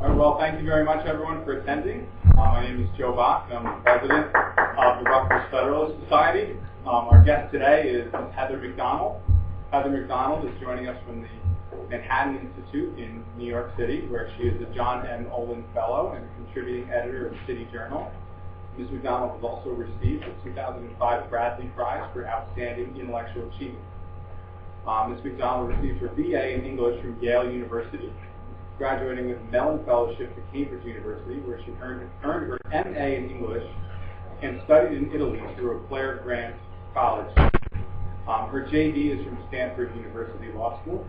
All right, well, thank you very much, everyone, for attending. My name is Joe Bach, and I'm the president of the Rutgers Federalist Society. Our guest today is Heather McDonald. Heather McDonald is joining us from the Manhattan Institute in New York City, where she is a John M. Olin Fellow and a contributing editor of City Journal. Ms. McDonald has also received the 2005 Bradley Prize for Outstanding Intellectual Achievement. Ms. McDonald received her BA in English from Yale University, graduating with Mellon Fellowship to Cambridge University, where she earned her MA in English and studied in Italy through a Clare Grant College. Her JD is from Stanford University Law School,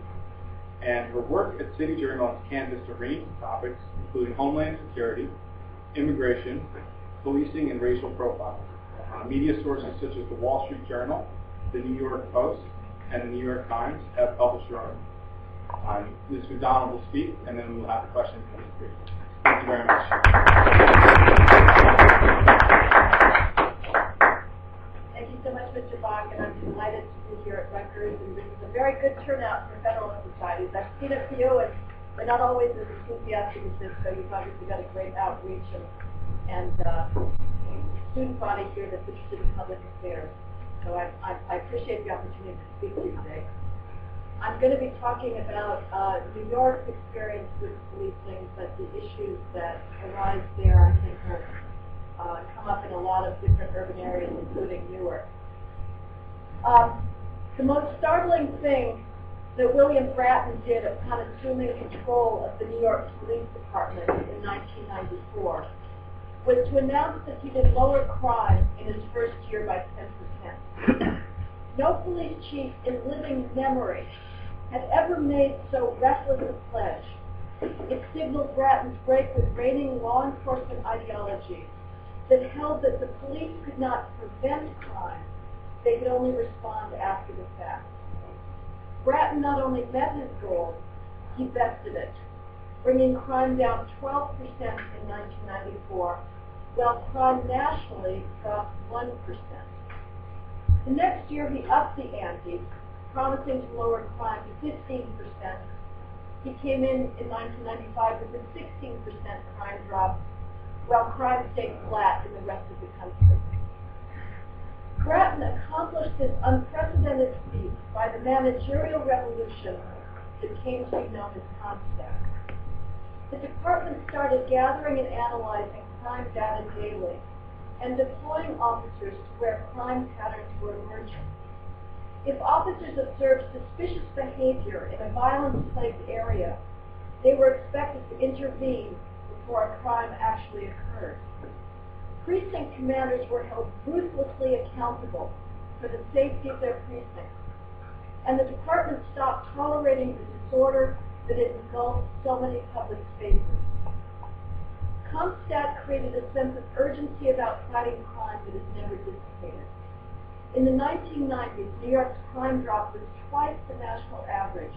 and her work at City Journal has canvassed a range of topics, including homeland security, immigration, policing, and racial profiling. Media sources such as the Wall Street Journal, the New York Post, and the New York Times have published her articles. Ms. McDonald will speak, and then we will have questions and answers. Thank you very much. Thank you so much, Mr. Bach, and I'm delighted to be here at Rutgers. And this is a very good turnout for Federalist societies. I've seen a few, and they're not always as enthusiastic as this, so you've obviously got a great outreach and student body here that's interested in public affairs. So I appreciate the opportunity to speak to you today. I'm going to be talking about New York's experience with policing, but the issues that arise there, I think, come up in a lot of different urban areas, including Newark. The most startling thing that William Bratton did upon assuming control of the New York Police Department in 1994 was to announce that he would lower crime in his first year by 10%. No police chief in living memory had ever made so reckless a pledge. It signaled Bratton's break with reigning law enforcement ideology that held that the police could not prevent crime, they could only respond after the fact. Bratton not only met his goal, he bested it, bringing crime down 12% in 1994, while crime nationally dropped 1%. The next year he upped the ante, promising to lower crime to 15%. He came in 1995 with a 16% crime drop, while crime stayed flat in the rest of the country. Bratton accomplished this unprecedented feat by the managerial revolution that came to be known as CompStat. The department started gathering and analyzing crime data daily and deploying officers to where crime patterns were emerging. If officers observed suspicious behavior in a violence-plagued area, they were expected to intervene before a crime actually occurred. Precinct commanders were held ruthlessly accountable for the safety of their precincts, and the department stopped tolerating the disorder that had engulfed so many public spaces. CompStat created a sense of urgency about fighting crime that has never dissipated. In the 1990s, New York's crime drop was twice the national average.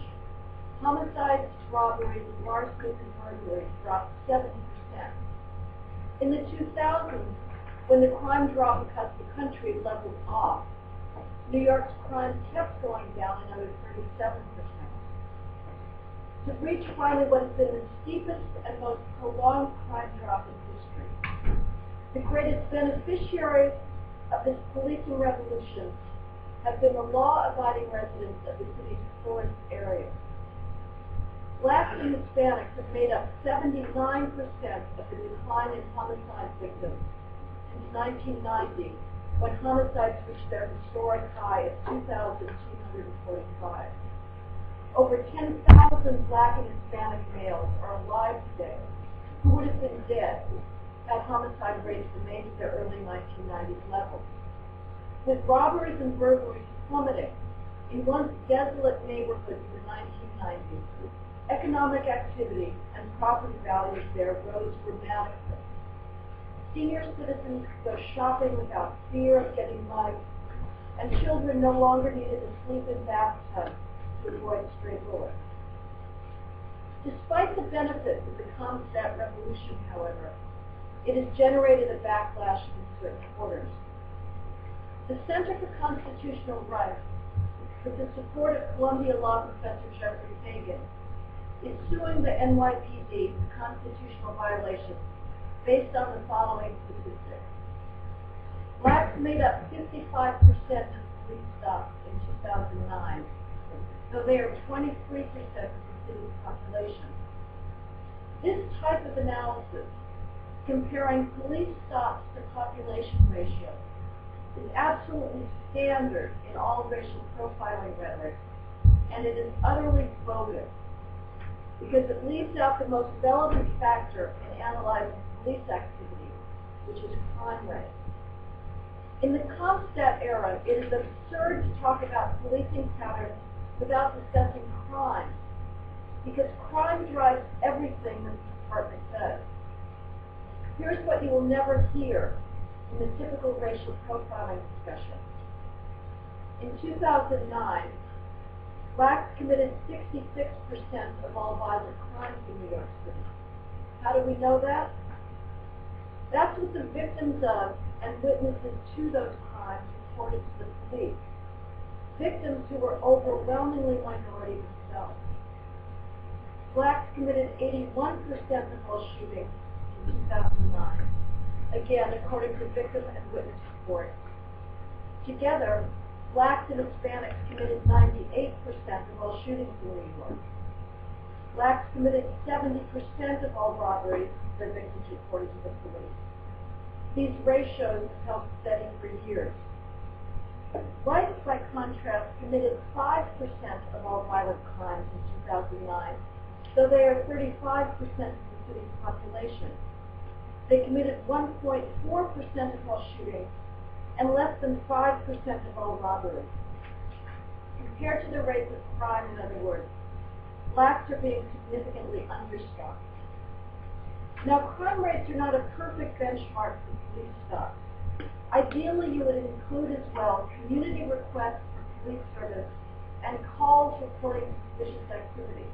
Homicides, robberies, larcenies, and burglaries dropped 70%. In the 2000s, when the crime drop across the country leveled off, New York's crime kept going down another 37%. To reach finally what has been the steepest and most prolonged crime drop in history. The greatest beneficiaries of this policing revolution have been the law-abiding residents of the city's poorest areas. Blacks and Hispanics have made up 79% of the decline in homicide victims since 1990, when homicides reached their historic high of 2,245. Over 10,000 Black and Hispanic males are alive today who would have been dead had homicide rates remained at their early 1990s levels. With robberies and burglaries plummeting in once desolate neighborhoods in the 1990s, economic activity and property values there rose dramatically. Senior citizens could go shopping without fear of getting mugged, and children no longer needed to sleep in bathtubs to avoid stray bullets. Despite the benefits of the CompStat revolution, however, it has generated a backlash in certain quarters. The Center for Constitutional Rights, with the support of Columbia Law professor Jeffrey Fagan, is suing the NYPD for constitutional violations based on the following statistics. Blacks made up 55% of police stops in 2009, though they are 23% of the city's population. This type of analysis, comparing police stops to population ratio, is absolutely standard in all racial profiling rhetoric, and it is utterly bogus because it leaves out the most relevant factor in analyzing police activity, which is crime rate. In the Comstat era, it is absurd to talk about policing patterns without discussing crime, because crime drives everything that the department does. Here's what you will never hear in the typical racial profiling discussion. In 2009, blacks committed 66% of all violent crimes in New York City. How do we know that? That's what the victims of and witnesses to those crimes reported to the police. Victims who were overwhelmingly minority themselves. Blacks committed 81% of all shootings in 2009, again according to victim and witness reports. Together, blacks and Hispanics committed 98% of all shootings in New York. Blacks committed 70% of all robberies that victims reported to the police. These ratios have held steady for years. Whites, by contrast, committed 5% of all violent crimes in 2009, though they are 35% of the city's population. They committed 1.4% of all shootings and less than 5% of all robberies. Compared to the rates of crime, in other words, blacks are being significantly understocked. Now, crime rates are not a perfect benchmark for police stops. Ideally, you would include as well community requests for police service and calls reporting suspicious activity.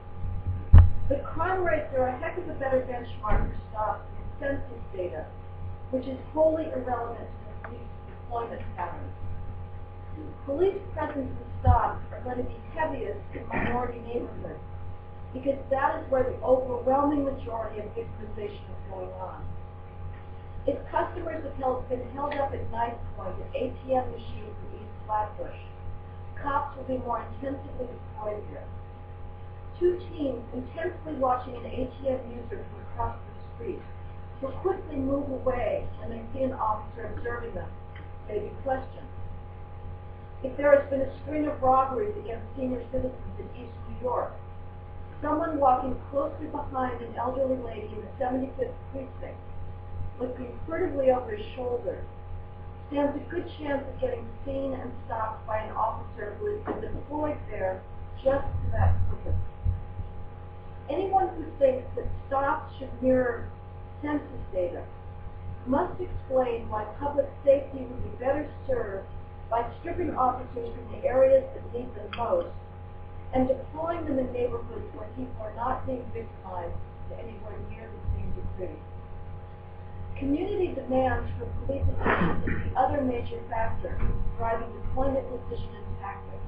But crime rates are a heck of a better benchmark for stops than census data, which is wholly irrelevant to the police deployment patterns. Police presence in stops are going to be heaviest in minority neighborhoods, because that is where the overwhelming majority of victimization is going on. If customers have been held up at knife point at ATM machines in East Flatbush, cops will be more intensively deployed here. Two teams intensely watching an ATM user from across the street will quickly move away when they see an officer observing them, maybe questioned. If there has been a string of robberies against senior citizens in East New York, someone walking closely behind an elderly lady in the 75th precinct, looking furtively over his shoulder, stands a good chance of getting seen and stopped by an officer who has been deployed there just for that purpose. Anyone who thinks that stops should mirror census data must explain why public safety would be better served by stripping officers from the areas that need them most and deploying them in neighborhoods where people are not being victimized to anywhere near the same degree. Community demand for police attention is the other major factor driving deployment decision and tactics,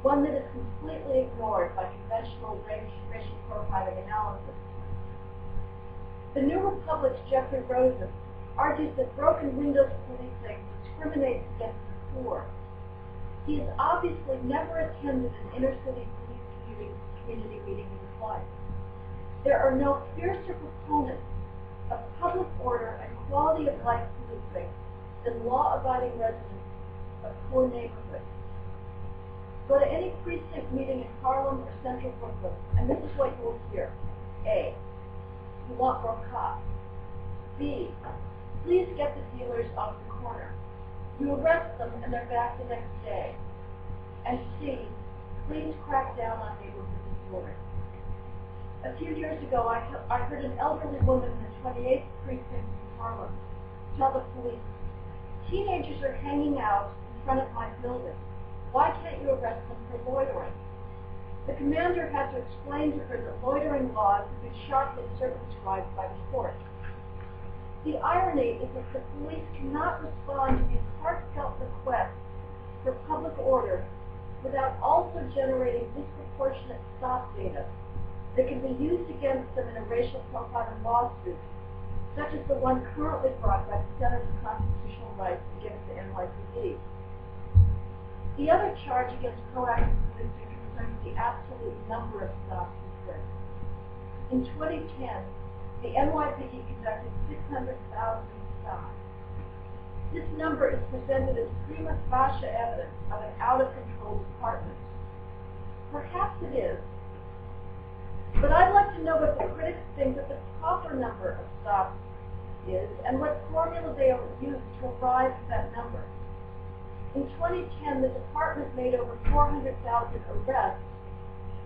one that is completely ignored by conventional racial profiling analysis. The New Republic's Jeffrey Rosen argues that broken windows policing discriminates against the poor. He has obviously never attended an inner-city police community meeting in his life. There are no fiercer proponents of public order and quality of life policing than law-abiding residents of poor neighborhoods. Go to any precinct meeting in Harlem or Central Brooklyn, and this is what you will hear. A, you want more cops. B, please get the dealers off the corner. You arrest them and they're back the next day. And C, please crack down on neighborhood disorder. A few years ago, I heard an elderly woman in the 28th precinct in Harlem tell the police, teenagers are hanging out in front of my building. Why can't you arrest them for loitering? The commander had to explain to her that loitering laws have been sharply circumscribed by the court. The irony is that the police cannot respond to these heartfelt requests for public order without also generating disproportionate stop data, that can be used against them in a racial profiling lawsuit, such as the one currently brought by the Center for Constitutional Rights against the NYPD. The other charge against proactive policing concerns the absolute number of stops occurred. In 2010, the NYPD conducted 600,000 stops. This number is presented as prima facie evidence of an out-of-control department. Perhaps it is, but I'd like to know what the critics think that the proper number of stops is and what formula they used to arrive at that number. In 2010, the department made over 400,000 arrests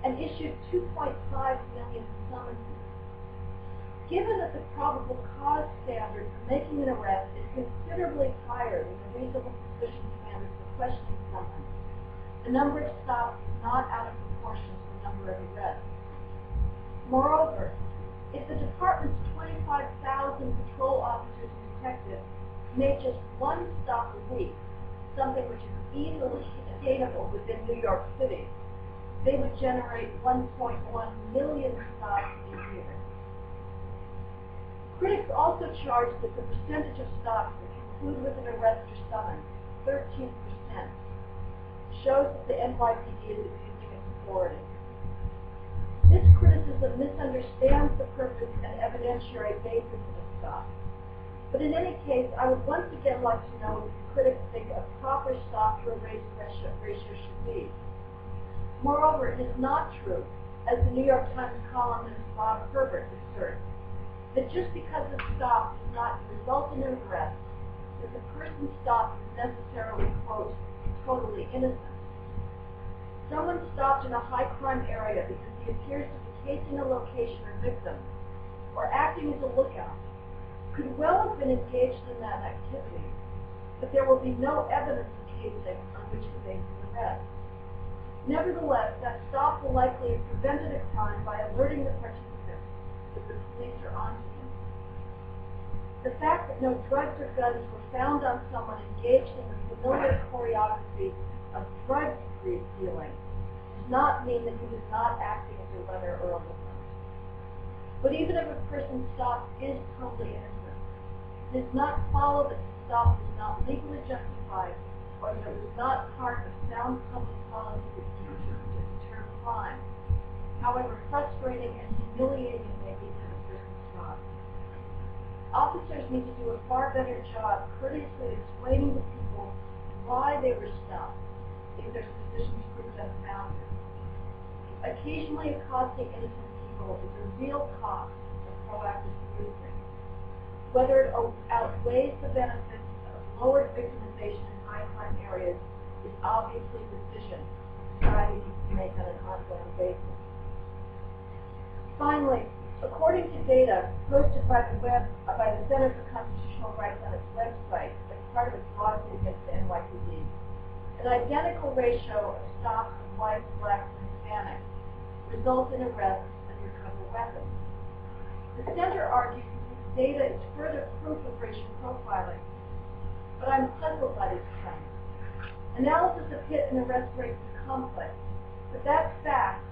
and issued 2.5 million summonses. Given that the probable cause standard for making an arrest is considerably higher than the reasonable suspicion standard for questioning someone, the number of stops is not out of proportion to the number of arrests. Moreover, if the department's 25,000 patrol officers and detectives made just one stop a week, something which is easily attainable within New York City, they would generate 1.1 million stops a year. Critics also charge that the percentage of stops that conclude with an arrest or summons, 13%, shows that the NYPD is abusing its authority. This criticism misunderstands the purpose and evidentiary basis of the stop. But in any case, I would once again like to know what the critics think a proper stop to a race ratio should be. Moreover, it is not true, as the New York Times columnist Bob Herbert asserts, that just because a stop does not result in an arrest, that the person stopped is necessarily, quote, totally innocent. Someone stopped in a high-crime area because he appears to be casing a location or victim, or acting as a lookout, could well have been engaged in that activity, but there will be no evidence of casing on which to base an arrest. Nevertheless, that stop will likely have prevented a crime by alerting the participant that the police are onto him. The fact that no drugs or guns were found on someone engaged in the familiar choreography of drug dealing does not mean that he was not acting as a runner or a lookout. But even if a person's stop is totally innocent, it does not follow that the stop was not legally justified or that it was not part of sound public policy to deter crime, however frustrating and humiliating it may be to the person's stop. Officers need to do a far better job courteously explaining to people why they were stopped if their suspicions prove unfounded. Occasionally accosting innocent people is a real cost of proactive policing. Whether it outweighs the benefits of lowered victimization in high-crime areas is obviously a decision society needs to make on an ongoing basis. Finally, according to data posted by the Center for Constitutional Rights on its website as part of its lawsuit against the NYPD, an identical ratio of stops of whites, blacks, and Hispanics results in arrests and recover weapons. The center argues that this data is further proof of racial profiling, but I'm puzzled by these claims. Analysis of hit and arrest rates is complex, but that fact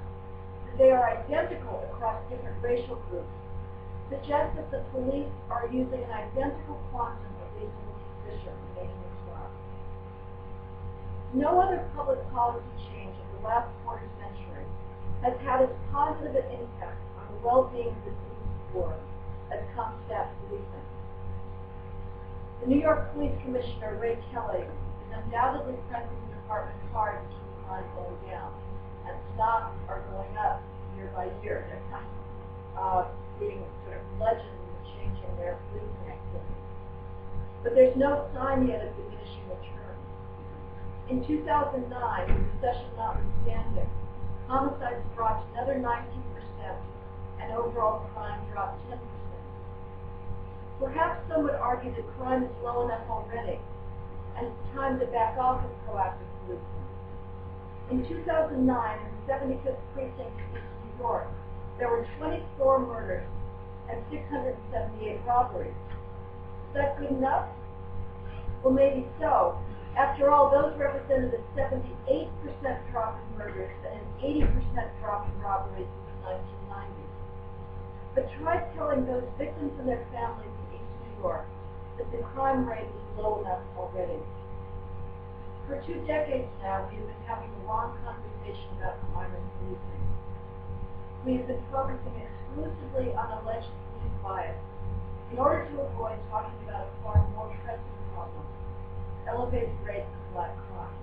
that they are identical across different racial groups suggests that the police are using an identical quantum of reasonable suspicion in making a stop. No other public policy change of the last quarter century has had as positive an impact on the well-being of the citizen's poor as CompStat policing. The New York Police Commissioner, Ray Kelly, is undoubtedly pressing the department hard to keep crime going down, and stops are going up year by year. They're kind of being sort of legends of changing their policing activity. But there's no sign yet of diminishing returns. In 2009, the recession notwithstanding, homicides dropped another 19% and overall crime dropped 10%. Perhaps some would argue that crime is low enough already, and it's time to back off of proactive policing. In 2009, in the 75th precinct of East New York, there were 24 murders and 678 robberies. Is that good enough? Well, maybe so. After all, those represented a 78% drop in murders and an 80% drop in robberies 1990s. But try telling those victims and their families in East New York that the crime rate is low enough already. For 2 decades now, we have been having the wrong conversation about crime and policing. We have been focusing exclusively on alleged police bias in order to avoid talking about a far more pressing problem, elevated rates of black crime.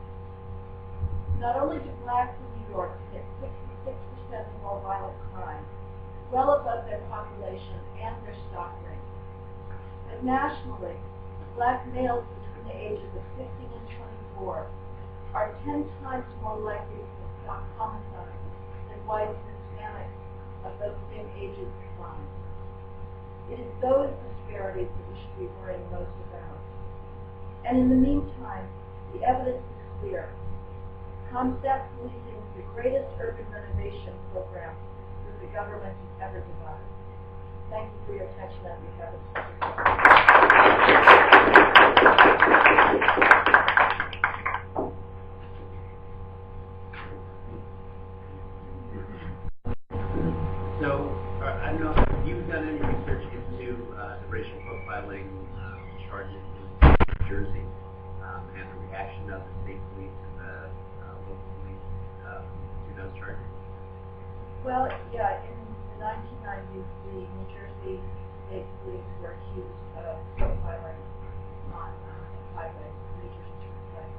Not only do blacks in New York commit 66% more violent crime, well above their population and their stock rate, but nationally, black males between the ages of 15 and 24 are 10 times more likely to stock homicides than whites and Hispanics of those same ages combined. It is those disparities that we should be worrying most about. And in the meantime, the evidence is clear. CompStat policing is the greatest urban renovation program that the government has ever devised. Thank you for your attention and we have So, I don't know, have you done any research into the racial profiling charges in New Jersey and the reaction of the state police and the local police to those charges? Well, yeah, in the 1990s, the New Jersey state police were accused of profiling on highways, New Jersey turnpike.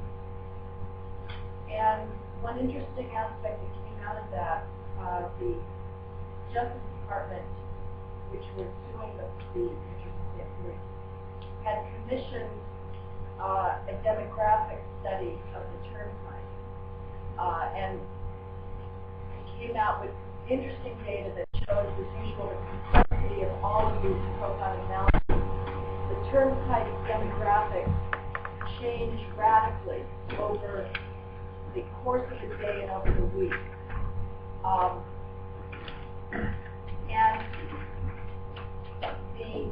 And one interesting aspect that came out of that, the Justice Department, which was suing the New Jersey State Police, had commissioned a demographic study of the turnpike, and came out with interesting data that shows, as usual, the complexity of all of these profiling analyses. The turnpike demographics change radically over the course of the day and over the week. And the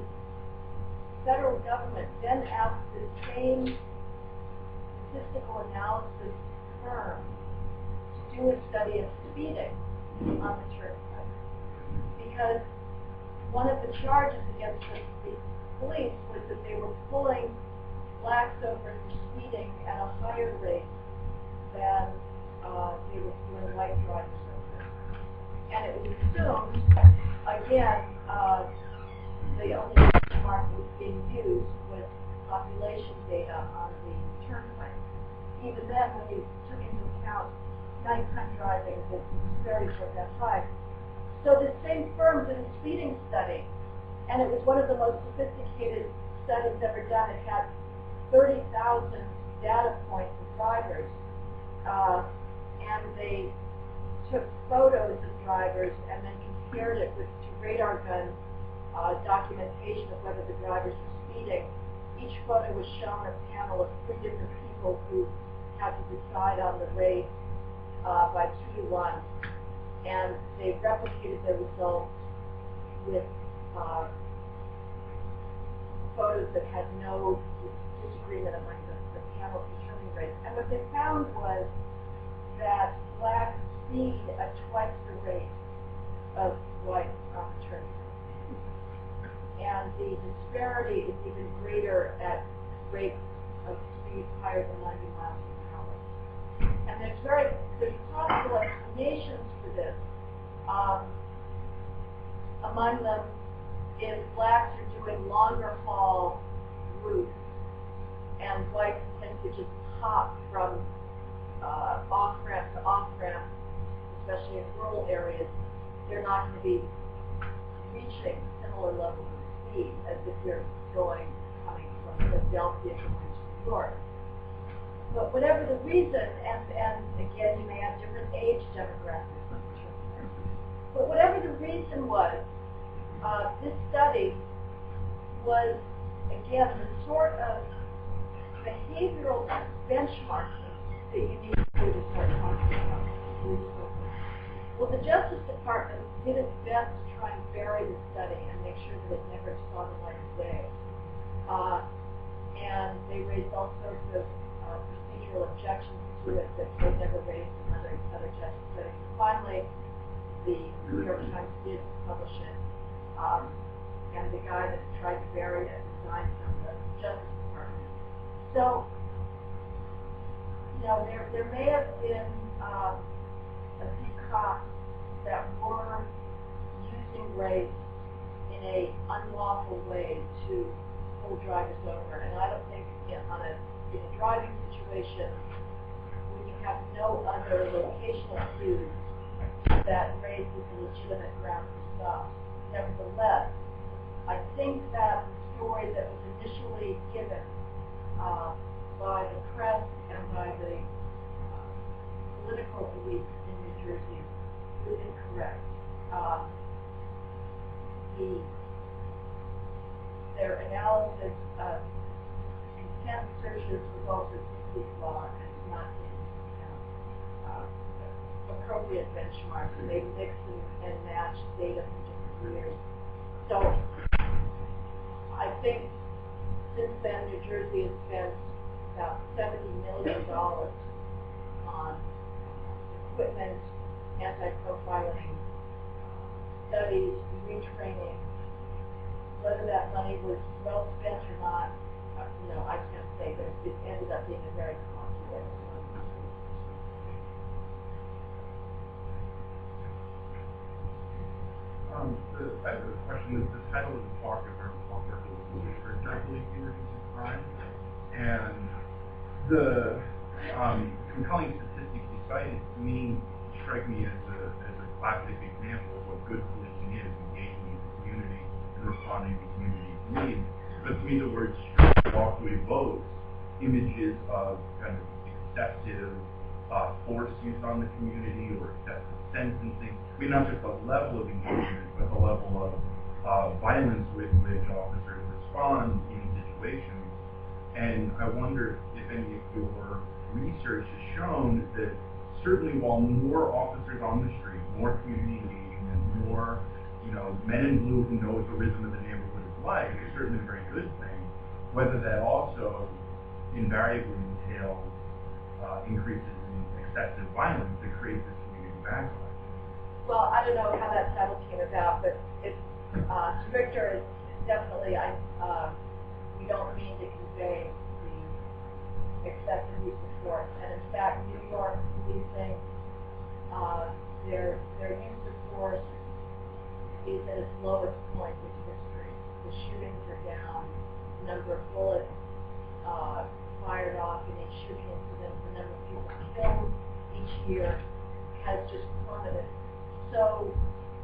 federal government then asked the same statistical analysis firm to do a study of speeding on the turnpike. Because one of the charges against the police was that they were pulling blacks over for speeding at a higher rate than they were pulling white drivers over. And it was assumed, again, the only benchmark that was being used was population data on the turnpike. Even then, when you took into account nighttime driving, the disparities weren't that high. So this same firm did a speeding study, and it was one of the most sophisticated studies ever done. It had 30,000 data points of drivers, and they took photos of drivers and then compared it to radar gun documentation of whether the drivers were speeding. Each photo was shown a panel of 3 different people who had to decide on the rate by 2 to 1, and they replicated their results with photos that had no disagreement among the panel determining rates. And what they found was that blacks speed at twice the rate of whites on the turnpike. And the disparity is even greater at rates of speed higher than 90 miles an hour. And there's possible explanations for this. Among them, if blacks are doing longer haul routes and whites tend to just hop from off-ramp to off-ramp, especially in rural areas, they're not going to be reaching similar levels of speed as if you're coming from Philadelphia to New York. But whatever the reason, and again, you may have different age demographics on the turnpike, but whatever the reason was, this study was, again, the sort of behavioral benchmarking that you need to do to start talking about police work. Well, the Justice Department did its best to try and bury the study and make sure that it never saw the light of day. And they raised all sorts of procedural objections to it that they never raised in other justice studies. Finally, the The New York Times did publish it. And the guy that tried to bury it resigned from the Justice Department. So, there may have been a few cops that were using race in a unlawful way to pull drivers over. And I don't think in a driving situation, when you have no other locational cues, that race is a legitimate ground for stop. Nevertheless, I think that the story that was initially given by the press and by the political elites in New Jersey was incorrect. Their analysis of contempt searches was also simply flawed and did not take into account appropriate benchmarks. They mixed and matched data from different years. So I think since then New Jersey has spent about $70 million on equipment, anti-profiling studies, retraining. Whether that money was well spent or not, I can't say, but it ended up being a very costly way. I have a question. The title of the talk is our talk for carefully reducing crime, and the compelling statistics you cited to me strike me as a classic example of what good policing is: engaging with the community and responding to community needs. But to me, the word "straight" also evokes images of kind of excessive force use on the community or excessive sentencing. I mean, not just the level of engagement, but the level of violence with which officers respond in situations. And I wonder if any of your research has shown that certainly while more officers on the street, more community engagement, more men in blue who know what the rhythm of the neighborhood is like, is certainly a very good thing. Whether that also invariably entails increases in excessive violence that creates this community backlash. Well, I don't know how that title came about, but it's stricter is definitely. We don't mean to convey the excessive use of force, and in fact, New York policing, their use of force is at its lowest point in history. The shootings are down, the number of bullets fired off in each shooting incident, the number of people killed each year has just plummeted. So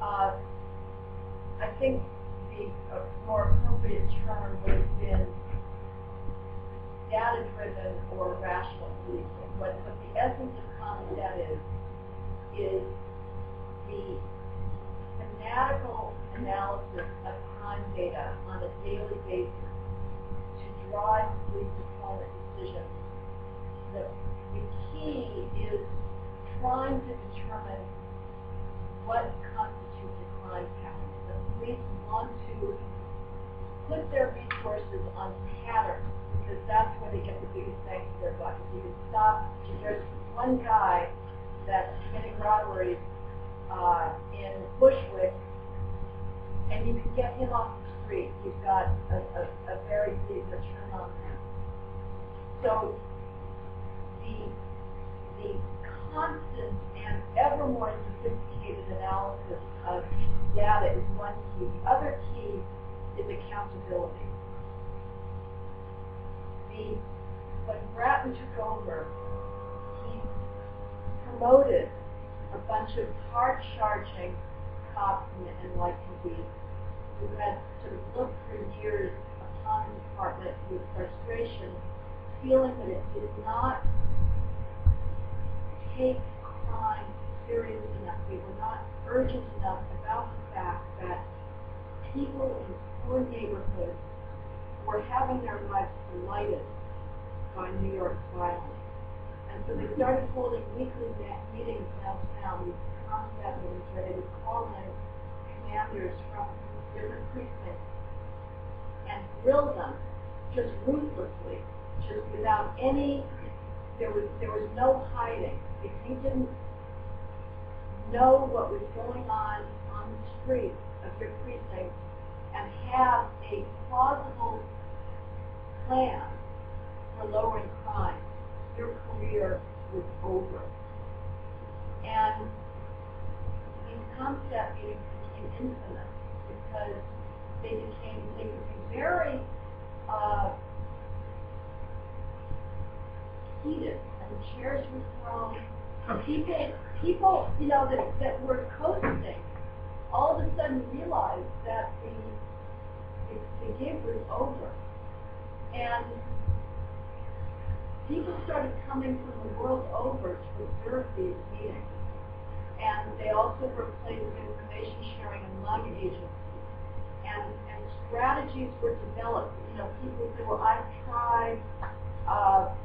I think the more appropriate term would have been data-driven or rational policing. What the essence of CompStat is the fanatical analysis of crime data on a daily basis to drive police deployment decisions. The key is trying to determine what constitutes a crime pattern. The police want to put their resources on patterns because that's where they get the biggest bang for their buck. If you can stop, if there's one guy that's committing robberies in Bushwick, and you can get him off the street, you've got a very big return on that. So the constant and ever more sophisticated analysis of data is one key. The other key is accountability. When Bratton took over, he promoted a bunch of hard-charging cops and NYPD who had sort of looked for years upon the department with frustration, feeling that it did not take crime serious enough. They were not urgent enough about the fact that people in poor neighborhoods were having their lives blighted by New York's violence. And so they started holding weekly meetings downtown, these CompStat meetings where they would call in commanders from different precincts and grill them just ruthlessly, just without any, there was no hiding. If you didn't know what was going on the streets of your precinct and have a plausible plan for lowering crime, your career was over. And these concept meetings became infamous because they could be very heated, and chairs were thrown. People, you know, that were coasting, all of a sudden realized that the gig was over. And people started coming from the world over to observe these meetings. And they also were a place of information sharing among agencies. And strategies were developed. You know, people said, well, I've tried,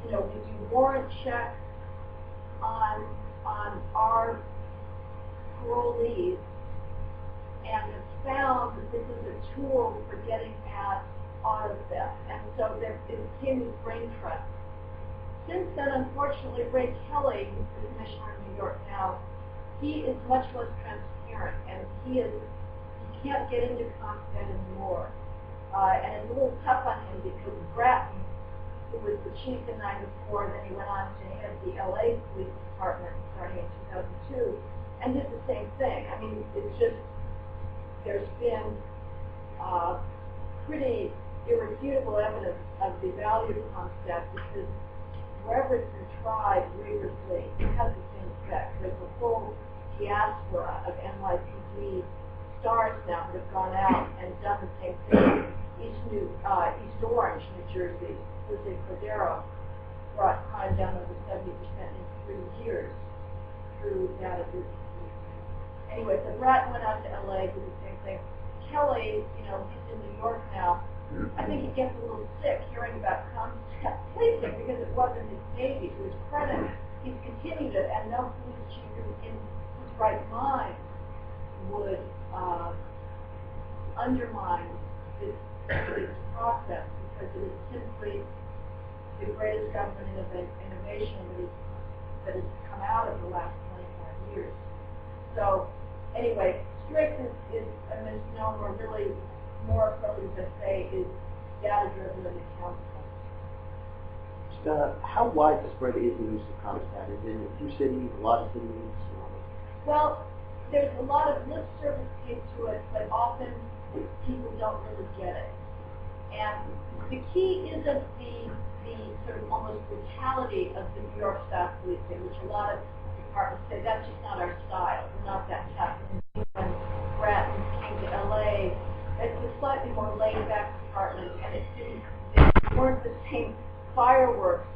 you know, we do warrant checks on our parolees and have found that this is a tool for getting at auto theft. And so it became this brain trust. Since then, unfortunately, Ray Kelly, who's the commissioner in New York now, he is much less transparent, and he can't get into CompStat anymore. And it's a little tough on him because Bratton, who was the chief in '94, then he went on to head the LA Police Department starting in 2002, and did the same thing. I mean, it's just, there's been pretty irrefutable evidence of the value of CompStat because wherever it's been tried rigorously, it has the same effect. There's a whole diaspora of NYPD stars now that have gone out and done the same thing. East Orange, New Jersey, Jose Cordero brought crime down over 70% in 3 years through data. Anyway, so Bratton went out to LA, did the same thing. Kelly, you know, he's in New York now. I think he gets a little sick hearing about CompStat policing because it wasn't his baby. To his credit, he's continued it, and no police chief in his right mind would undermine this process because it is simply the greatest government innovation that has come out of the last 25 years. So, anyway, strict is a misnomer. Really, more appropriate to say is data-driven and accountable. How widespread is the use of CompStat? Is it in a few cities, a lot of cities? Well, there's a lot of lip service paid to it, but often people don't really get it. And the key isn't the sort of almost brutality of the New York style policing, which a lot of departments say that's just not our style. We're not that tough. And when Bratton came to LA, it's a slightly more laid-back department, and they weren't the same fireworks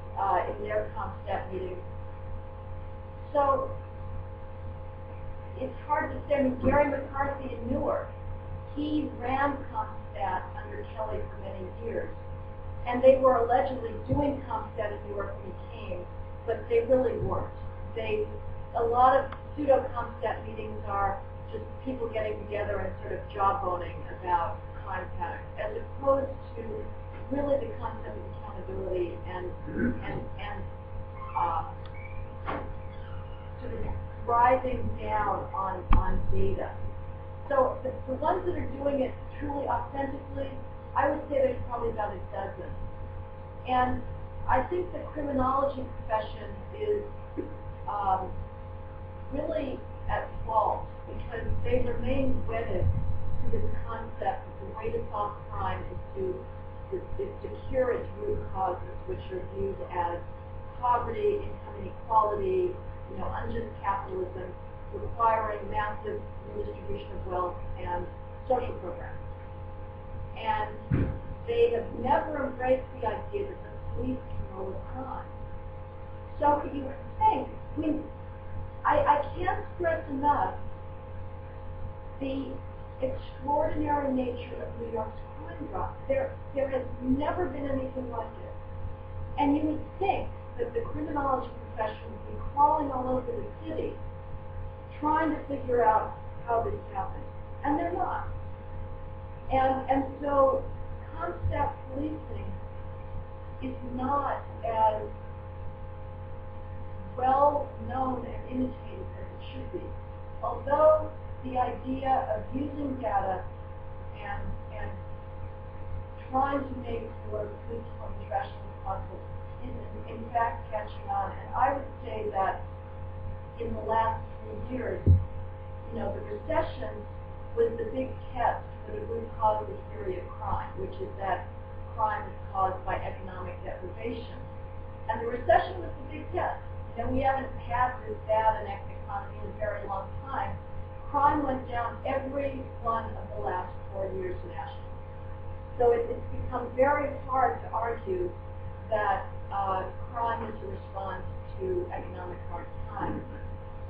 in their CompStat meetings. So it's hard to say. I mean, Gary McCarthy in Newark, he ran CompStat under Kelly for many years, and they were allegedly doing CompStat in Newark when he came, but they really weren't. A lot of pseudo-CompStat meetings are just people getting together and sort of jawboning about crime patterns, as opposed to really the concept of accountability and sort of driving down on data. So the ones that are doing it truly authentically, I would say there's probably about a dozen. And I think the criminology profession is really at fault because they remain wedded to this concept that the way to solve crime is to cure its root causes, which are viewed as poverty, income inequality, you know, unjust capitalism, requiring massive redistribution of wealth and social programs. And they have never embraced the idea that the police can roll a crime. So you think, I mean, I can't stress enough the extraordinary nature of New York's crime drop. There has never been anything like it. And you would think that the criminology profession would be crawling all over the city trying to figure out how this happened. And they're not. And so CompStat policing is not as well known and imitated as it should be. although the idea of using data and trying to make more police performance rational as possible is in fact catching on. And I would say that in the last few years, the recession was the big test for the root cause of the theory of crime, which is that crime is caused by economic deprivation. And the recession was the big test. We haven't had this bad an economy in a very long time. Crime went down every one of the last 4 years nationally. So it's become very hard to argue that crime is a response to economic hard times.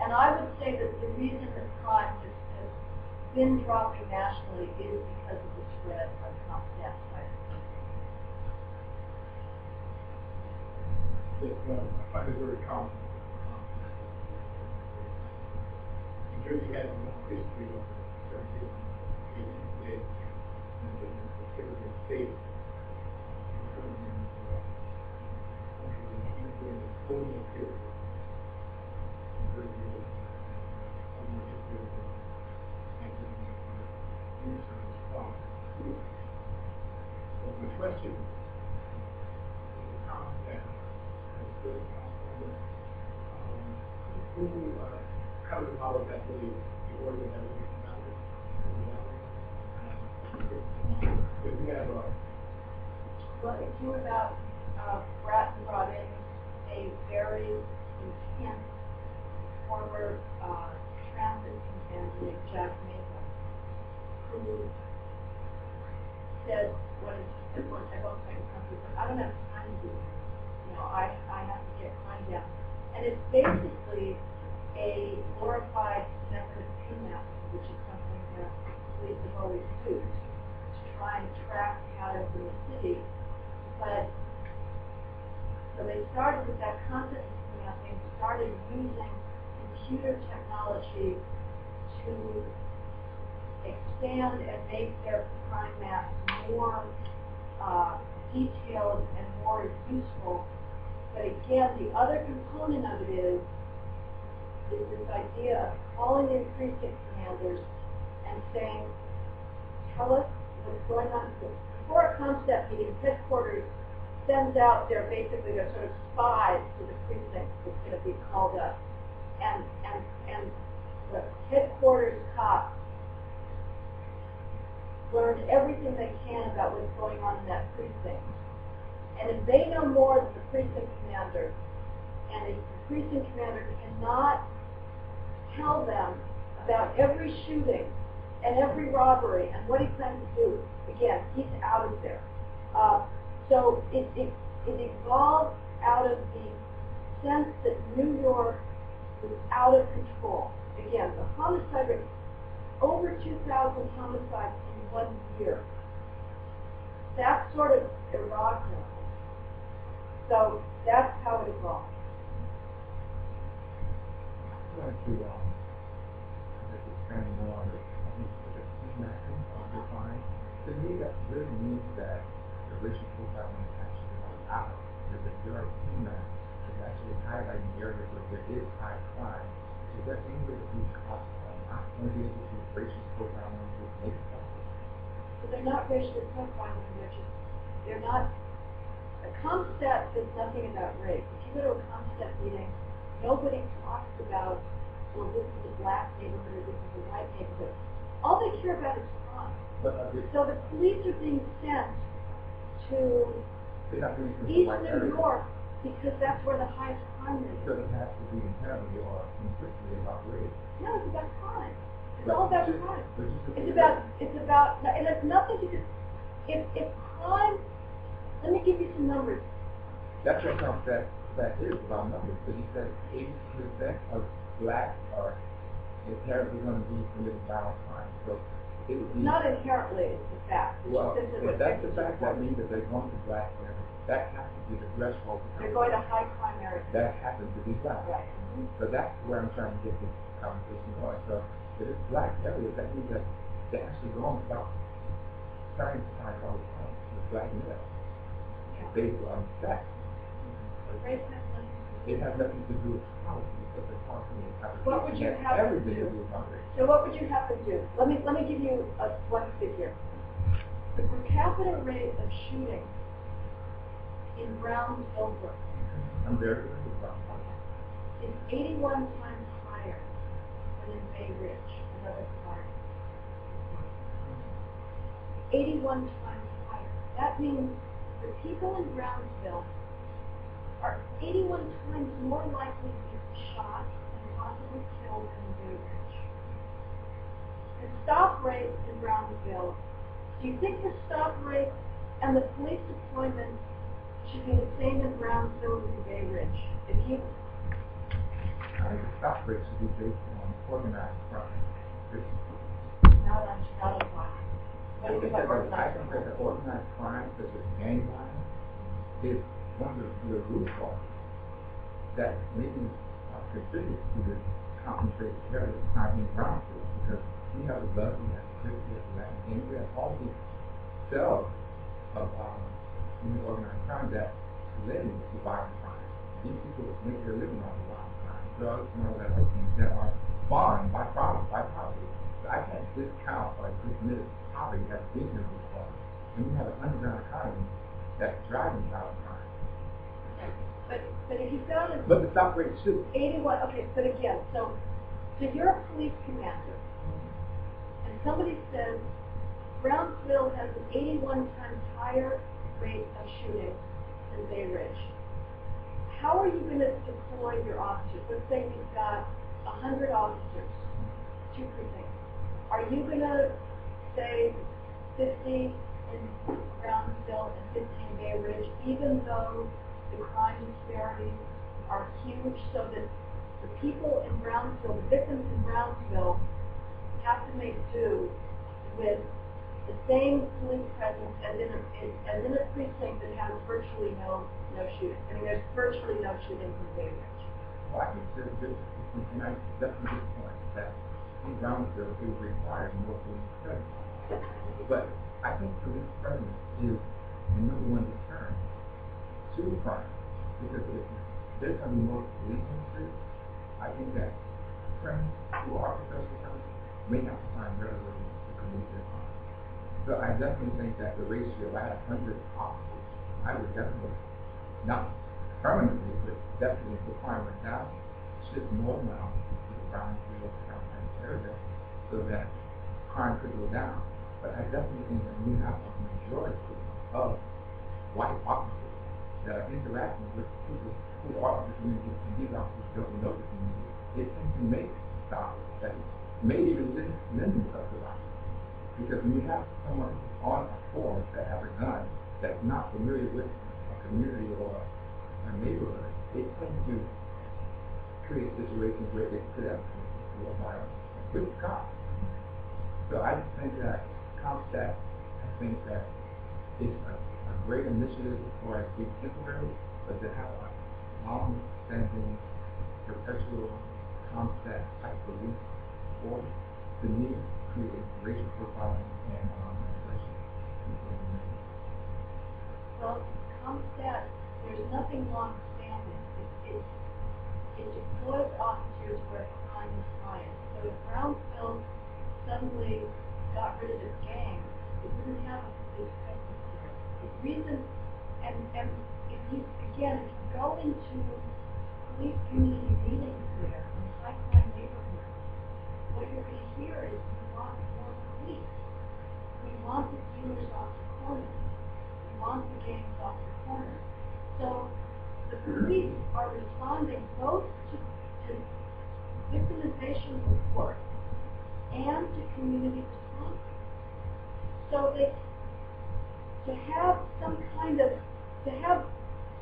And I would say that the reason that crime has been dropping nationally is because of the spread of comp-stat cyber. Yes, I find it very common. New Jersey has a long history of 17 days and the typical state during the colonial period. Very good. So my question is, how does all of that really, the order that everything comes out? Because we have Well, it came about, Bratton brought in a very intense former transit contender named Jack Mesa, who said, I won't say the country, but I don't have time to do this. I have to get crime down. And it's basically a glorified method of kidnapping, which is something that police have always used to try and track patterns in the city. But so they started with that concept of kidnapping, started using computer technology to expand and make their crime maps more detailed and more useful. But again, the other component of it is this idea of calling in precinct commanders and saying, tell us what's going on. Before a concept meeting, headquarters sends out their sort of spies to the precinct that's going to be called up. And the headquarters cops learn everything they can about what's going on in that precinct. And if they know more than the precinct commander, and if the precinct commander cannot tell them about every shooting and every robbery and what he plans to do, again, he's out of there. So it evolved out of the sense that New York was out of control. Again, the homicide rate, over 2,000 homicides in 1 year. That's sort of Iraq now. So that's how it evolved. I'd like to expand more on this kidnapping of the crime. To me, that really means that the racial profiling is actually out. The majority of kidnapping is actually highlighting areas where there is high crime. Is there any way that these cops are not going to be able to racial profiling with make problems? So they're not racially profiling, they're not. A ComStat says nothing about race. If you go to a ComStat meeting, nobody talks about, well, this is a black neighborhood or this is a white neighborhood. All they care about is crime. So the police are being sent to East New York because that's where the highest crime is. So it has to be inherently or implicitly about race. No, it's about crime. It's all about crime. It's about, and it's nothing to do, if crime, let me give you some numbers. That's what ComStat is about numbers, but he said 80% of blacks are inherently going to be committing violent crime. So it would be not inherently, it's the fact. Well, if that's the fact, that means that they're going to black areas. That has to be the threshold. They're going to high crime areas. That happens to be black. Right. So that's where I'm trying to get this conversation going. So if it's black areas, that means that they're actually going about starting to find all the time with black males. Based on sex. Race has nothing to do It has nothing to do with policy, because the policy What would you has have to everything do? to do with policy. So what would you have to do? Let me give you one figure. The per capita rate of shooting in Brownsville, Brooklyn, I'm very familiar with policy. is 81 times higher than in Bay Ridge, another part. 81 times higher. That means the people in Brownsville are 81 times more likely to be shot and possibly killed than in Bay Ridge. The stop rate in Brownsville, do you think the stop rate and the police deployment should be the same in Brownsville as in Bay Ridge? If you I think the stop rate should be based on organized crime. not on why. What do you think about I organized think that crime? the organized crime, such as gang violence, is one of the root causes that maybe contributes to this concentrated terrorist crime in Brownsville, because we have the blood, we have the Christian, we have the Latin gang, we have all these cells of organized crime that lend to violent crime. These people make their living off of violent crime, drugs and all that other things that are spawned by poverty. So I can't discount or dismiss poverty as being the root cause. When you have an underground economy that's driving violent crime. But if you've got But the stop rate should. 81, okay, but again, so you're a police commander, and somebody says Brownsville has an 81 times higher rate of shooting than Bay Ridge. How are you going to deploy your officers? Let's say you've got 100 officers, 2 precincts. Are you going to say 50 in Brownsville and 50 in Bay Ridge, even though the crime disparities are huge, so that the people in Brownsville, the victims in Brownsville, have to make do with the same police presence as in a precinct that has virtually no shooting? I mean, there's virtually no shooting in Bay Ridge. Well, I think there's a difference between, and I definitely good point, that in Brownsville it would require more police presence. But I think police presence is the number one deterrent to crime. Because if there's going to be more police in the street, I think that friends who are professional may have to find better ways to commit their crime. So I definitely think that the ratio, if I had 100 officers, I would definitely, not permanently, but definitely if the crime went down, shift more than officers to the Brownsville area so that crime could go down. But I definitely think that we have a majority of white officers that are interacting with people who are in the community, and these officers don't know the community. It tends to make stops that may even lend themselves to violence. Because when you have someone on a force that has a gun that's not familiar with a community or a neighborhood, it tends to create situations where it could have a violence with cops. So I just think that CompStat, I think that it's a great initiative for us to be temporary, but to have a long-standing, perpetual CompStat type police force, to me, create racial profiling and legislation. Well, CompStat, there's nothing long-standing. It deploys officers where crime is highest. So if Brownsville suddenly got rid of its gangs, it wouldn't have a police presence there. The reason, and if you go into police community meetings there in high-crime neighborhoods, what you're going to hear is we want more police. We want the dealers off the corners. We want the gangs off the corners. So the police are responding both to victimization reports and to community response. So to have some kind of, to have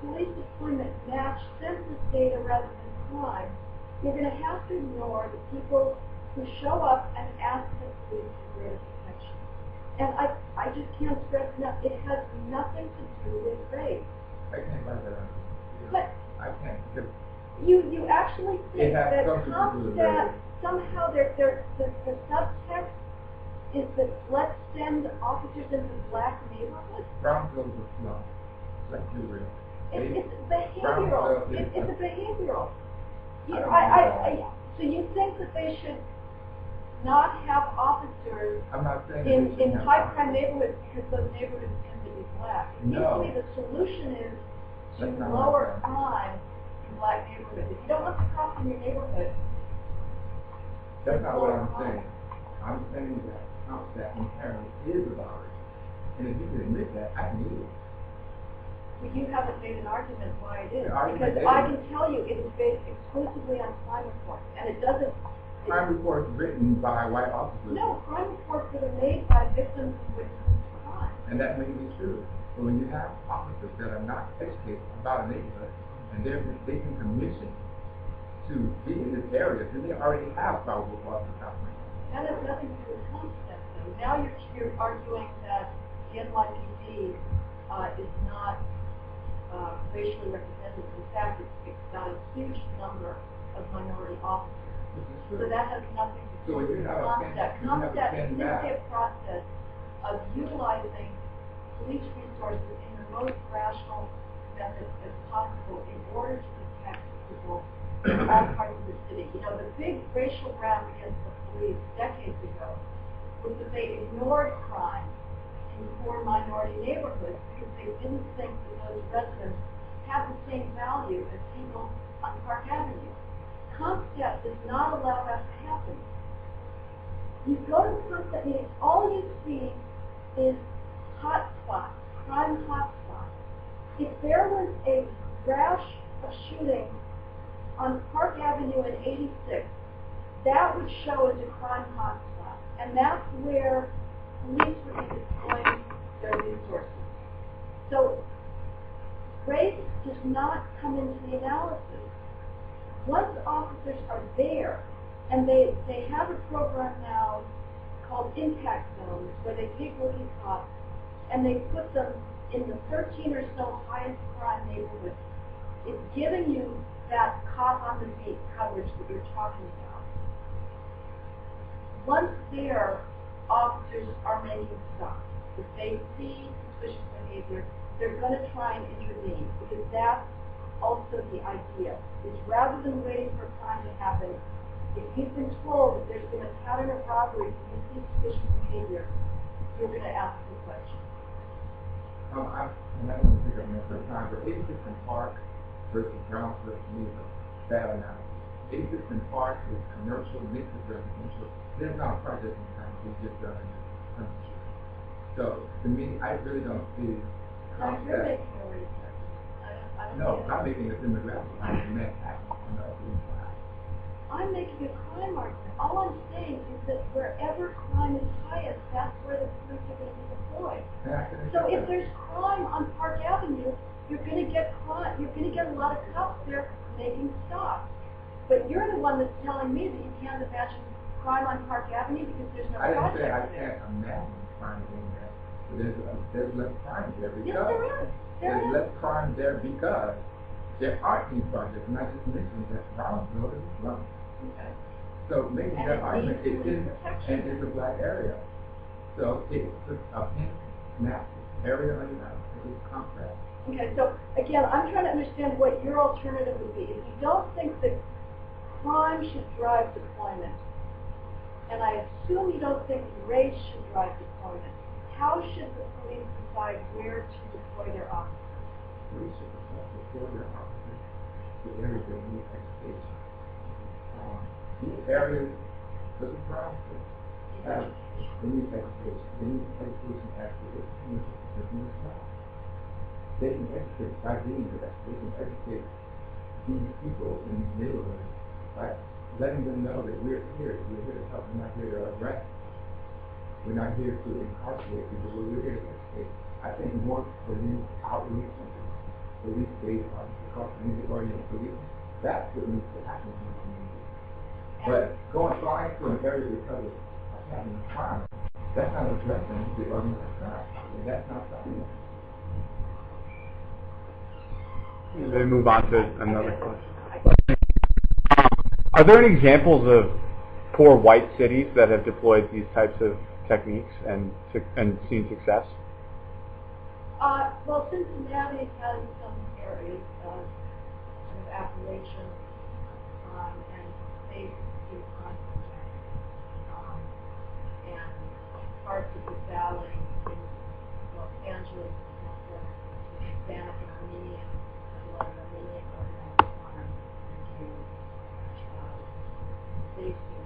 police deployment match census data rather than crime, you're going to have to ignore the people who show up and ask the police for greater protection. And I just can't stress enough, it has nothing to do with race. I can't like that. But I can't. Because you actually think has that something to do with CompStat, race. somehow the subtext is that let's send officers into black neighborhoods? Brownsville is a slum. Let's be real. It's behavioral. It's a behavioral. So you think that they should not have officers I'm not saying in high crime neighborhoods because those neighborhoods tend to be black? No. Usually the solution is to That's not lower what I'm saying. crime in black neighborhoods. If you don't want the cops in your neighborhood, That's not what I'm saying. I'm saying that CompStat inherently is a violation. And if you can admit that, I can do it. but you haven't made an argument why it is. The argument Because is- I can tell you it is based exclusively on crime reports, and it doesn't. Crime reports written by white officers. No, crime reports that are made by victims and witnesses to crime. And that may be true. But when you have officers that are not educated about a neighborhood, and they can commission to be in this area, then they already have probable cause of happening. That has nothing to do with concept, though. Now you're arguing that the NYPD is not racially representative. In fact, it's got a huge number of minority officers. So that has nothing to do So when you with have a concept. you have a Concept is thin simply map. a process of utilizing police resources in the most rational method as possible in order to protect people in all parts of the city. You know, the big racial rap against the police decades ago was that they ignored crime in poor minority neighborhoods because they didn't think that those residents had the same value as people on Park Avenue. CompStat does not allow that to happen. You go to CompStat meetings, all you see is hotspots, crime hotspots. If there was a rash of shooting on Park Avenue in 86, that would show as a crime hotspot. And that's where police would be deploying their resources. So race does not come into the analysis. Once officers are there, and they have a program now called impact zones, where they take rookie cops and they put them in the 13 or so highest crime neighborhoods. It's giving you that cop on the beat coverage that you're talking about. Once there, officers are making stops. If they see suspicious behavior, they're going to try and intervene, because that's also the idea, is rather than waiting for crime to happen, if you've been told that there's been a pattern of robberies and you see suspicious behavior, you're going to ask the question. I don't want to pick up much time, but 86th Park versus Brownsville to me is a bad analysis. 86th Park is commercial, mixed with residential. There's not a project in town, it's just done in this country. So, to me, I really don't see Now, you're CompStat. making a research. I don't No, get it. I'm making a demographic argument on the Upper East Side. I'm making a crime argument. All I'm saying is that wherever crime is highest, that's where the police are going to be deployed. And I can So accept if that. there's crime on Park Avenue, you're going to get crime. You're going to get a lot of cops there making stops. But you're the one that's telling me that you can't imagine crime on Park Avenue because there's no I didn't project say I there. can't imagine crime being there, but there's less crime there because Yes, there is. There there's is. less crime there because there aren't any projects. And I just mentioned that Brownsville is a slum. Okay. So making And it that argument, needs it is, police protection. and it's a black area. So it's a pink map area under that. It's contrast. Okay, so again, I'm trying to understand what your alternative would be. If you don't think that crime should drive deployment, and I assume you don't think race should drive deployment, how should the police decide where to deploy their officers? We should deploy their officers to areas that need education. These areas, such as Brownsville, they need education. They need education actually. They can educate by being there. They can educate these people in these neighborhoods by letting them know that we're here to help. We're not here to arrest. We're not here to incarcerate people. We're here to educate. I think more police outreach, police based on community oriented police, that's what needs to happen in the community. But going flying to an area because of having crime, that's not addressing the organized crime. And that's not something. They move on to another question. Are there any examples of poor white cities that have deployed these types of techniques and seen success? Well, Cincinnati has some areas of sort of Appalachian and they do crime, and parts of the valley in Los Angeles, Hispanic and Armenian, a lot of Armenian organized crime and they seem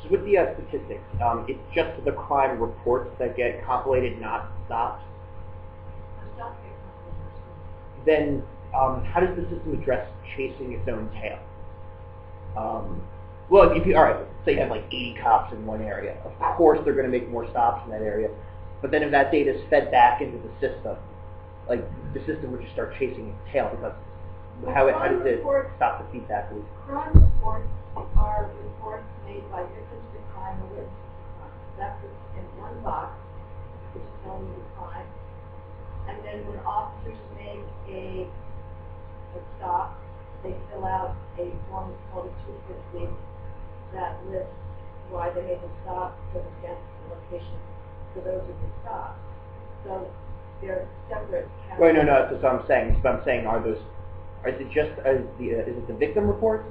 So with the statistics, it's just the crime reports that get compilated, not stopped. Then how does the system address chasing its own tail? Well, if you, all right, say you have like 80 cops in one area, of course they're going to make more stops in that area. But then if that data is fed back into the system, like the system would just start chasing its tail because how does it stop the feedback loop? Crime reports are reports made by victims of crime or witnesses of crime. That's in one box, which is only the crime. And then when officers make a stop, they fill out a form that's called a 250 that lists why they made the stop, circumstances, the location. So those are the stops. So they're separate categories. Wait, no, that's what I'm saying. So I'm saying, is it the victim reports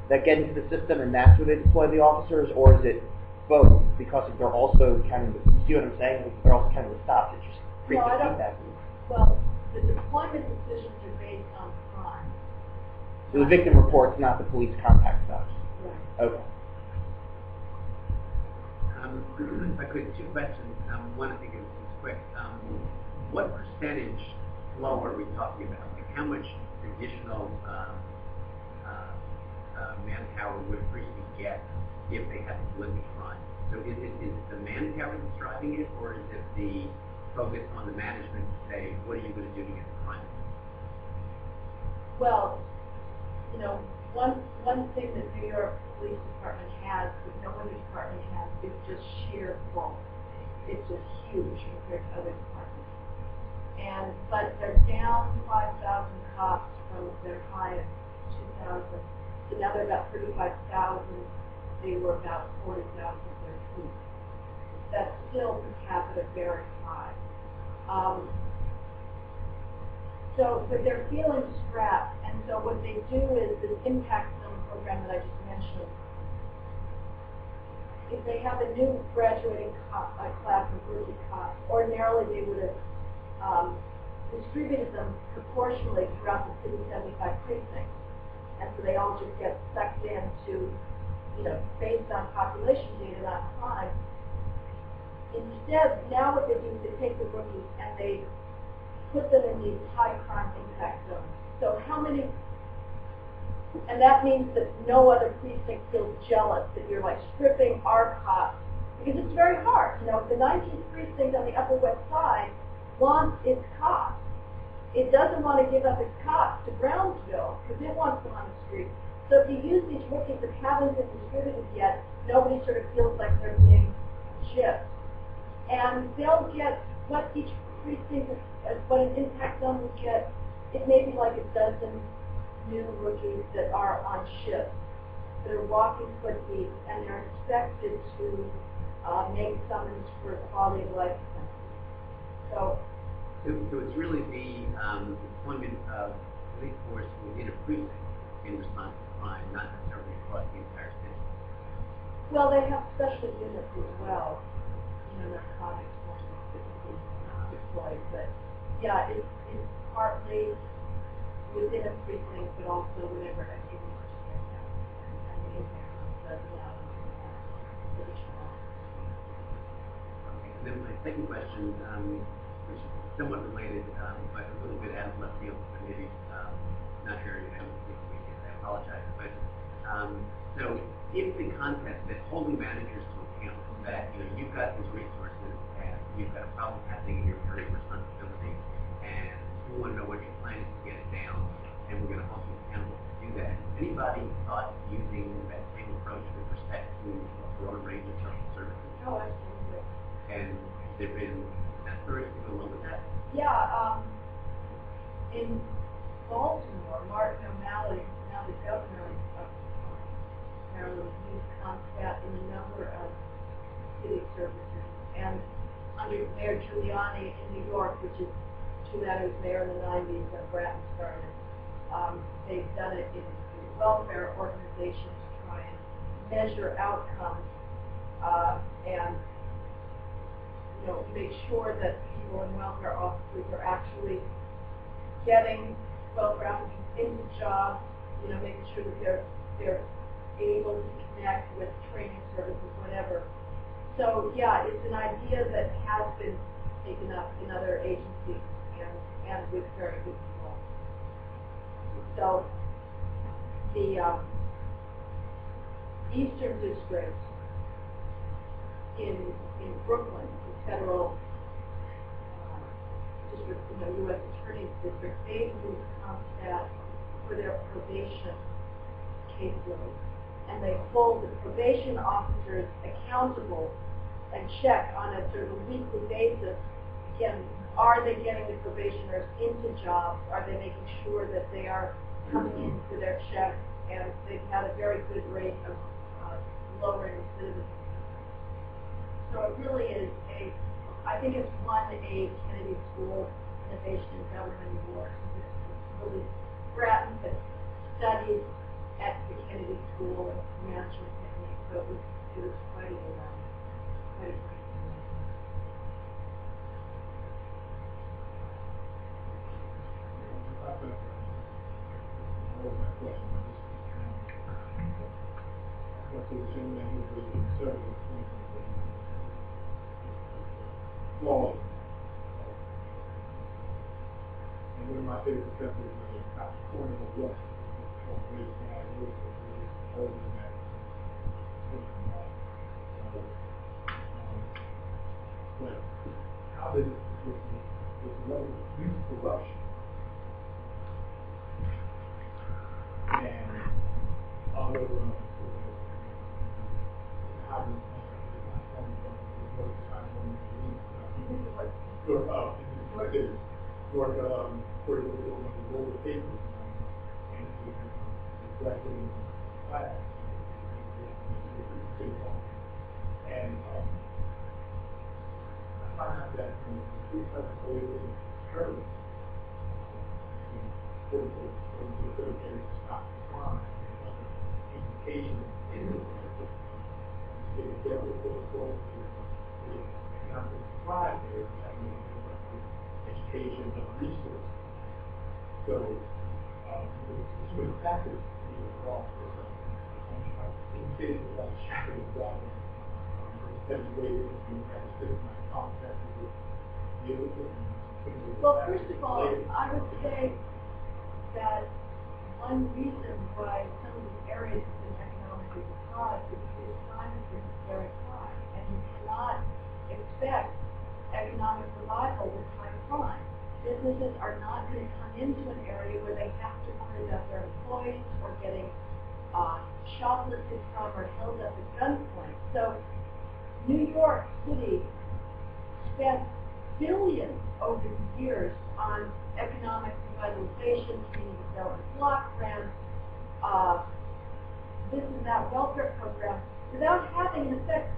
that get into the system and that's where they deploy the officers, or is it both? Because if they're also counting the, you see what I'm saying? If they're also counting the stops, it just creates a feedback loop. Well, the deployment decisions are based on crime. So the victim reports, not the police contact stops. Right. Okay. If I could, two questions. One, I think is quick. What percentage flow are we talking about? Like how much additional manpower would a precinct get if they have to limit crime? So is it the manpower that's driving it, or is it the focus on the management to say, what are you going to do to get the crime? Well, you know, one thing that New York Police Department has, that no other department has, is just sheer bulk. It's just huge compared to other departments. But they're down 5,000 cops from their high of 2,000. So now they're about 35,000. They were about 40,000 13. That's still per capita very high. But they're feeling strapped, and so what they do is this impact zone program that I just mentioned. If they have a new graduating class of rookie cops, ordinarily they would have distributed them proportionally throughout the city's 75 precincts, and so they all just get sucked into, you know, based on population data, not crime. Instead, now what they do is they take the rookies and they put them in these high crime impact zones. So how many, and that means that no other precinct feels jealous that you're like stripping our cops, because it's very hard. You know, the 19th precinct on the Upper West Side wants its cops. It doesn't want to give up its cops to Brownsville because it wants them on the street. So if you use these rookies that haven't been distributed yet, nobody sort of feels like they're being chipped. And they'll get what each precinct, what an impact zone would get. It may be like a dozen new rookies that are on shift, that are walking foot deep, and they're expected to make summons for quality of life. So it's really the deployment of police force within a precinct in response to crime, not necessarily across the entire city. Well, they have special units as well. You know, narcotics forces typically deployed, but yeah, it's partly within a precinct, but also whenever a given person gets out. And the impact does allow them to have additional. Okay, and then my second question, which is somewhat related, but a little bit out of left field, and maybe not sure you have I apologize, but so if the concept that holding managers to account, that you've got these resources and you've got a problem happening in your area of responsibility, and we want to know what your plan is to get it down, and we're going to hold you accountable to do that. Anybody thought using that same approach with respect to a broader range of social services? Oh, absolutely. And has there been efforts to go along with that? Yeah, in Baltimore, Martin O'Malley, now the governor of Maryland, used CompStat in a number of city services. And under Mayor Giuliani in New York, which is Giuliani was mayor in the 90s when Bratton started, they've done it in welfare organizations to try and measure outcomes and make sure that people in welfare offices are actually getting welfare applicants into jobs, making sure that they're able to connect with training services, whatever. So yeah, it's an idea that has been taken up in other agencies and with very good results. So the Eastern District in Brooklyn, the federal district, U.S. Attorney's District, they moved CompStat for their probation caseload, and they hold the probation officers accountable and check on a sort of a weekly basis. Again, are they getting the probationers into jobs? Are they making sure that they are coming in for their checks? And they've had a very good rate of lowering recidivism. So it really is I think it's a Kennedy School Innovation in Government Award. It's really Bratton that studied at the Kennedy School of Management Techniques, so it was quite a great thing. Law. And one of my favorite professors was Corner of West. But how did this level of youth corruption and all of how do Newark, for the global papers and graduating class. And I find out that these types of ways of hurt for the military to stop crime and other implications in the world. They get with those goals to economic thrive there, education and resources. So, it's really factors to be involved with. In cases like shackling job, every way that you can sit in my contact with deal with it. Well, first of all, I would say that one reason why some of these areas have been economically deprived is because crime has been very high, and you cannot expect economic revival with high crime. Businesses are not going to come into an area where they have to worry about their employees or getting shoplifted from or held up at gunpoint. So New York City spent billions over the years on economic revitalization, community development block grants, this and that welfare program, without having an effect.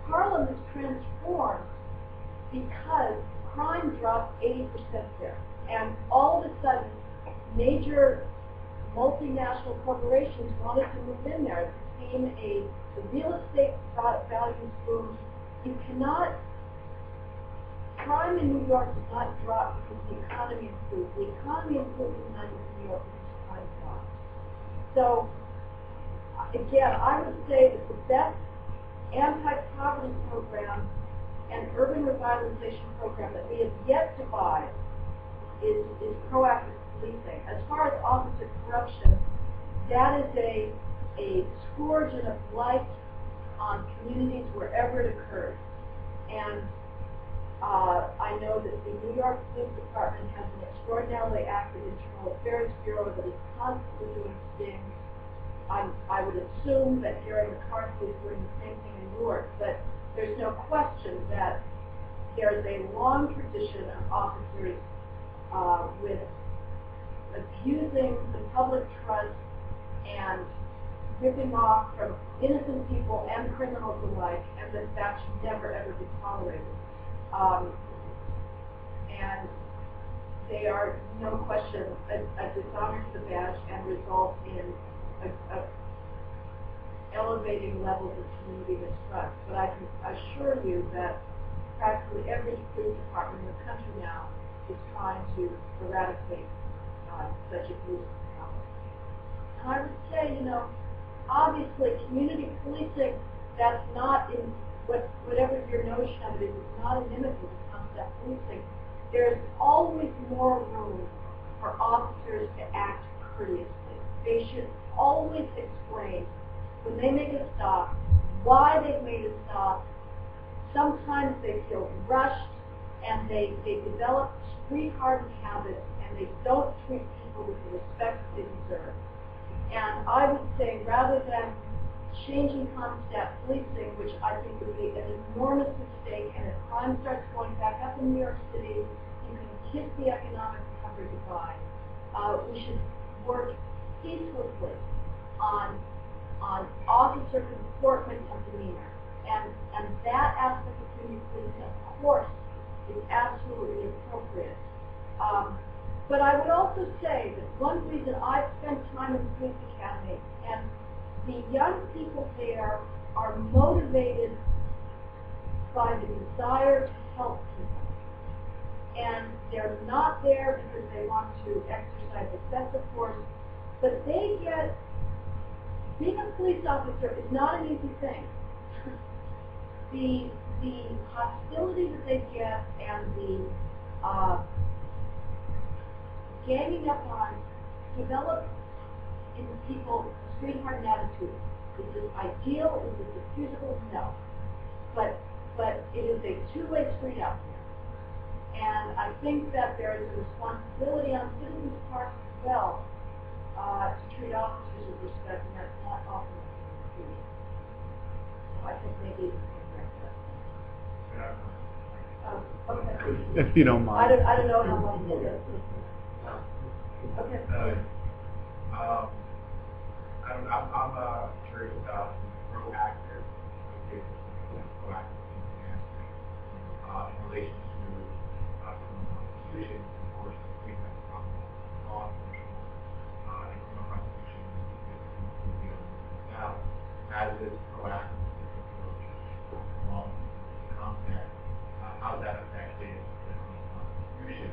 Harlem is transformed because crime dropped 80% there. And all of a sudden, major multinational corporations wanted to move in there. It became the real estate values boom. You cannot, crime in New York does not drop because the economy improved. The economy improved in New York because crime dropped. So, again, I would say that the best anti-poverty program and urban revitalization program that we have yet to buy is proactive policing. As far as officer corruption, that is a scourge and a blight on communities wherever it occurs. And I know that the New York Police Department has an extraordinarily active internal affairs bureau that is constantly doing stings. I would assume that Jerry McCarthy is doing the same thing in Newark, but there's no question that there is a long tradition of officers with abusing the public trust and ripping off from innocent people and criminals alike, and that should never ever be tolerated. And they are, no question, a dishonor to the badge and result in elevating levels of community mistrust. But I can assure you that practically every police department in the country now is trying to eradicate such abuse of power. And I would say, obviously community policing, that's not in whatever your notion of it is, it's not an image of concept policing. There's always more room for officers to act courteously. They should always explain when they make a stop, why they've made a stop. Sometimes they feel rushed and they develop street-hardened habits and they don't treat people with the respect they deserve. And I would say rather than changing concept policing, which I think would be an enormous mistake, and if crime starts going back up in New York City, you can kiss the economic recovery goodbye. We should work ceaselessly on officer comportment and demeanor. And that aspect of community policing, of course, is absolutely appropriate. But I would also say that one reason I've spent time in the police academy, and the young people there are motivated by the desire to help people. And they're not there because they want to exercise excessive force, but they get, being a police officer is not an easy thing. The hostility that they get and the ganging up on develop in people a street-hardened attitude. Is this ideal? Is this excusable? No. But it is a two-way street out there. And I think that there is a responsibility on citizens' part as well to treat officers with respect, and that's not often the case. So I think maybe you can correct that. Okay. If you don't mind. I don't know how long it is. Okay. I'm curious about proactive in relation to prosecution, of course, we have law enforcement and criminal prosecution. Now, as this proactive approach along the content, how that affected the prosecution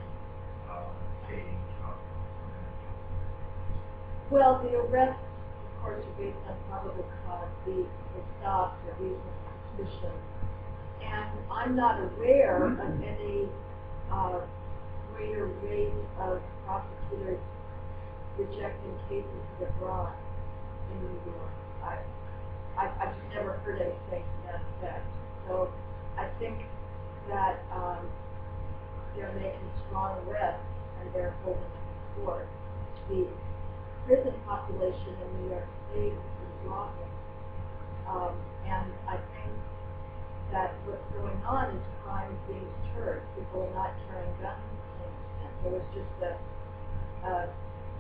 stage? Well, the arrests, of course, are based on probable cause, the stops are reasonable suspicion. And I'm not aware of any greater rate of prosecutors rejecting cases that are brought in New York. I've just never heard anything to that effect. So I think that they're making strong arrests and they're holding them in court. The prison population in New York State is dropping. And I think that what's going on is crime is being deterred. People are not carrying guns to the same extent. There was just a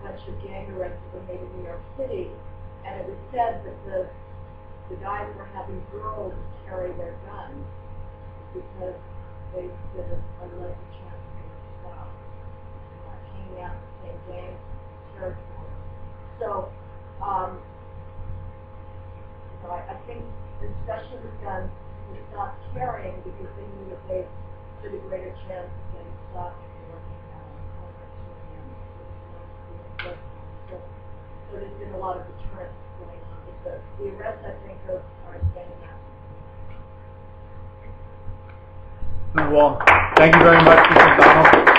bunch of gang arrests that were made in New York City, and it was said that the guys were having girls carry their guns because they did a less chance of being stopped. They're not hanging out in the same gang territory. So, I think especially with guns, they stopped carrying because they knew that they stood a greater chance of getting stopped if they were hanging out on the corner. So there's been a lot of deterrence going on. But the arrests, I think, are standing out. Well, thank you very much, Mr. McDonald.